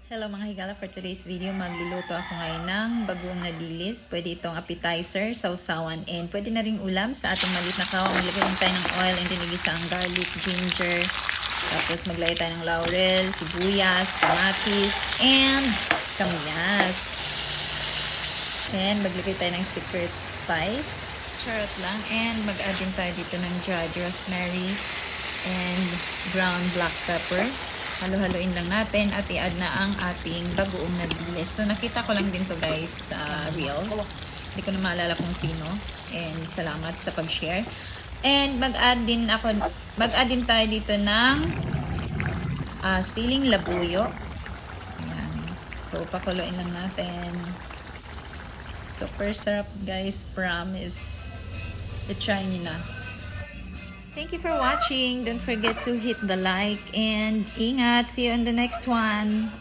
Hello mga higala, for today's video magluluto ako ngayon ng bagoong na dilis. Pwede itong appetizer, sausawan, and pwede na ring ulam sa ating maliit na kawang. Maglagay din tayo ng oil and then igisa ang garlic, ginger. Tapos maglagay tayo ng laurel, sibuyas, kamatis, and kamyas. And maglagay tayo ng secret spice. Charot lang. And mag-add din tayo dito ng dried rosemary and ground black pepper. Halo-haloin lang natin at i-add na ang ating bagoong na dilis. So, nakita ko lang din to guys sa Reels. Hindi ko na maalala kung sino. And salamat sa pag-share. And mag-add din tayo dito ng siling labuyo. Ayan. So, pakuloyin lang natin. Super sarap guys. Promise. I-try nyo na. Thank you for watching. Don't forget to hit the like and ingat. See you on the next one.